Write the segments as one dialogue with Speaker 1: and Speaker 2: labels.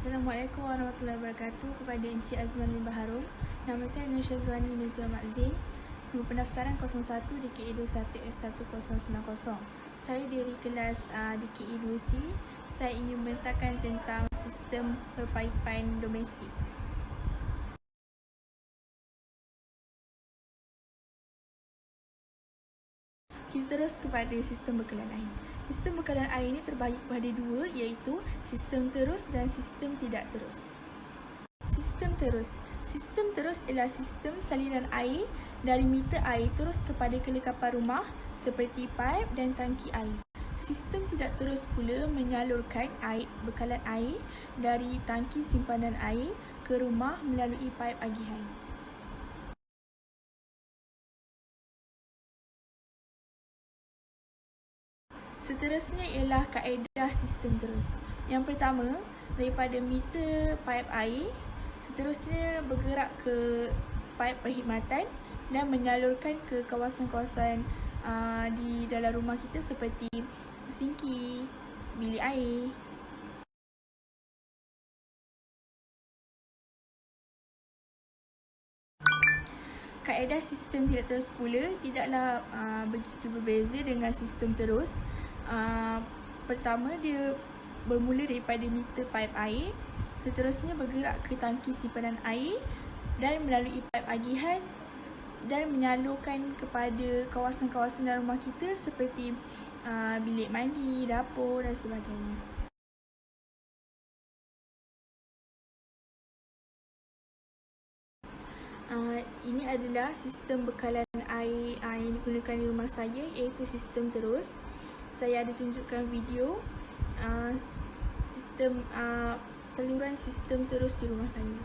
Speaker 1: Assalamualaikum warahmatullahi wabarakatuh kepada Encik Azman bin Baharul. Nama saya Nur Syazwani binti Ahmad Zain. Nombor pendaftaran 01 DKE 21F1090. Saya dari kelas DKE 2C. Saya ingin membentangkan tentang sistem perpaipan domestik. Kita terus kepada sistem bekalan air. Sistem bekalan air ini terbahagi kepada dua, iaitu sistem terus dan sistem tidak terus. Sistem terus. Sistem terus ialah sistem saliran air dari meter air terus kepada kelengkapan rumah seperti paip dan tangki air. Sistem tidak terus pula menyalurkan air bekalan air dari tangki simpanan air ke rumah melalui paip agihan. Seterusnya ialah kaedah sistem terus. Yang pertama, daripada meter paip air, seterusnya bergerak ke paip perkhidmatan dan menyalurkan ke kawasan-kawasan di dalam rumah kita seperti sinki, bilik air. Kaedah sistem tidak terus pula tidaklah begitu berbeza dengan sistem terus. Pertama, dia bermula daripada meter paip air, seterusnya bergerak ke tangki simpanan air dan melalui paip agihan dan menyalurkan kepada kawasan-kawasan dalam rumah kita seperti bilik mandi, dapur dan sebagainya. Ini adalah sistem bekalan air yang digunakan di rumah saya, iaitu sistem terus. Saya ada tunjukkan video saluran sistem terus di rumah saya.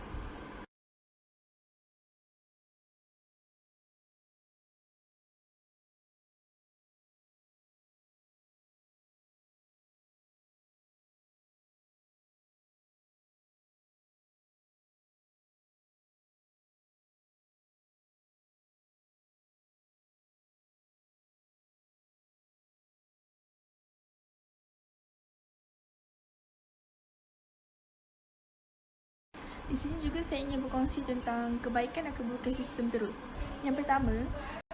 Speaker 1: Di sini juga saya ingin berkongsi tentang kebaikan dan keburukan sistem terus. Yang pertama,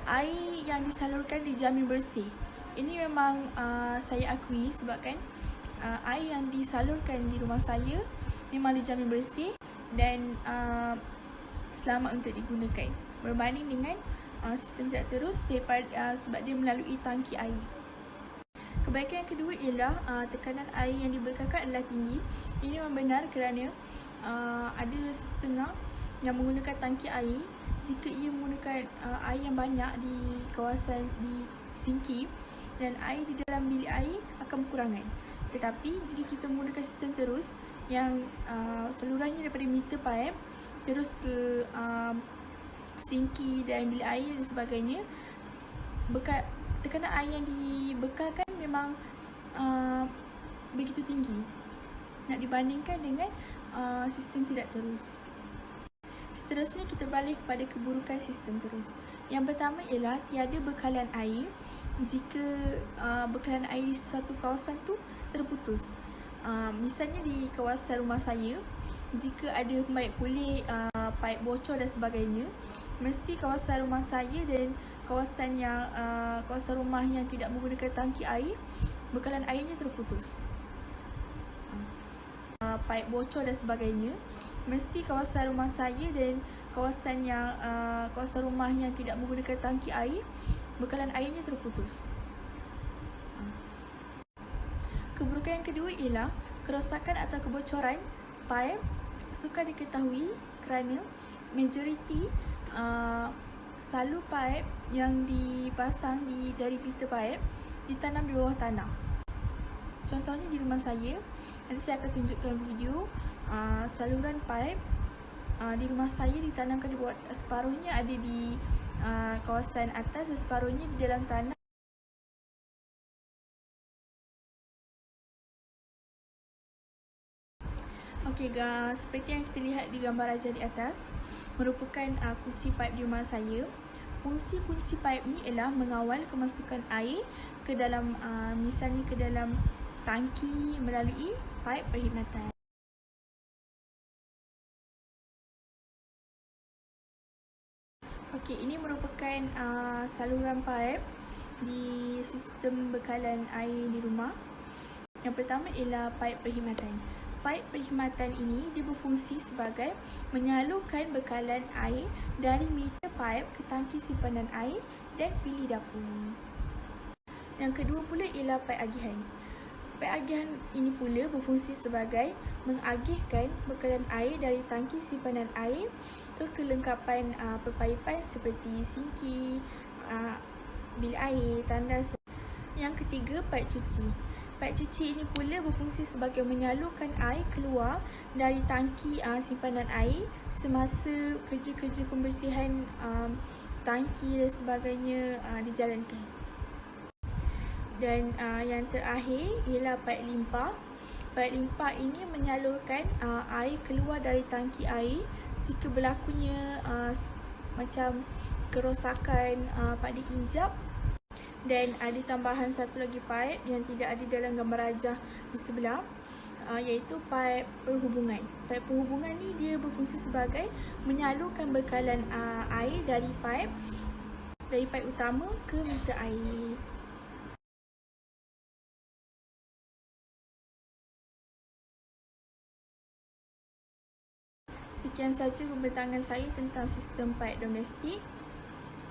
Speaker 1: air yang disalurkan dijamin bersih. Ini memang saya akui sebabkan air yang disalurkan di rumah saya memang dijamin bersih dan selamat untuk digunakan. Berbanding dengan sistem tidak terus sebab dia melalui tangki air. Kebaikan yang kedua ialah tekanan air yang dibekalkan adalah tinggi. Ini memang benar kerana ada setengah yang menggunakan tangki air. Jika ia menggunakan air yang banyak di kawasan di sinki dan air di dalam bilik air akan berkurangan. Tetapi jika kita menggunakan sistem terus yang salurannya daripada meter paip terus ke sinki dan bilik air dan sebagainya, tekanan air yang dibekalkan memang begitu tinggi nak dibandingkan dengan sistem tidak terus. Seterusnya kita balik kepada keburukan sistem terus. Yang pertama ialah tiada bekalan air jika bekalan air di sesuatu kawasan tu terputus. Misalnya di kawasan rumah saya, jika ada pembaik kulit, paip bocor dan sebagainya, mesti kawasan rumah saya dan kawasan rumah yang tidak menggunakan tangki air, bekalan airnya terputus. Paip bocor dan sebagainya, mesti kawasan rumah saya dan kawasan rumah yang tidak menggunakan tangki air, bekalan airnya terputus. Keburukan yang kedua ialah kerosakan atau kebocoran paip sukar diketahui kerana majoriti salur paip yang dipasang dari meter paip ditanam di bawah tanah. Contohnya di rumah saya, nanti saya akan tunjukkan video saluran paip di rumah saya ditanamkan di bawah, separuhnya ada di kawasan atas dan separuhnya di dalam tanah. Okey, seperti yang kita lihat di gambar raja di atas, merupakan kunci paip di rumah saya. Fungsi kunci paip ni ialah mengawal kemasukan air ke dalam misalnya ke dalam tangki melalui paip perkhidmatan. Okey, ini merupakan saluran paip di sistem bekalan air di rumah. Yang pertama ialah paip perkhidmatan. Paip perkhidmatan ini dia berfungsi sebagai menyalurkan bekalan air dari meter paip ke tangki simpanan air dan bilik dapur. Yang kedua pula ialah paip agihan. Paip agihan ini pula berfungsi sebagai mengagihkan bekalan air dari tangki simpanan air ke kelengkapan perpaipan seperti sinki, bilik air, tandas. Yang ketiga, paip cuci. Paip cuci ini pula berfungsi sebagai menyalurkan air keluar dari tangki simpanan air semasa kerja-kerja pembersihan tangki dan sebagainya dijalankan. Dan yang terakhir ialah paip limpah. Paip limpah ini menyalurkan air keluar dari tangki air jika berlakunya macam kerosakan pada injap. Dan ada tambahan satu lagi paip yang tidak ada dalam gambar rajah di sebelah, iaitu paip perhubungan. Paip perhubungan ni dia berfungsi sebagai menyalurkan bekalan air dari paip utama ke meter air. Sekian saja pembentangan saya tentang sistem paip domestik.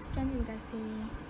Speaker 1: Sekian, terima kasih.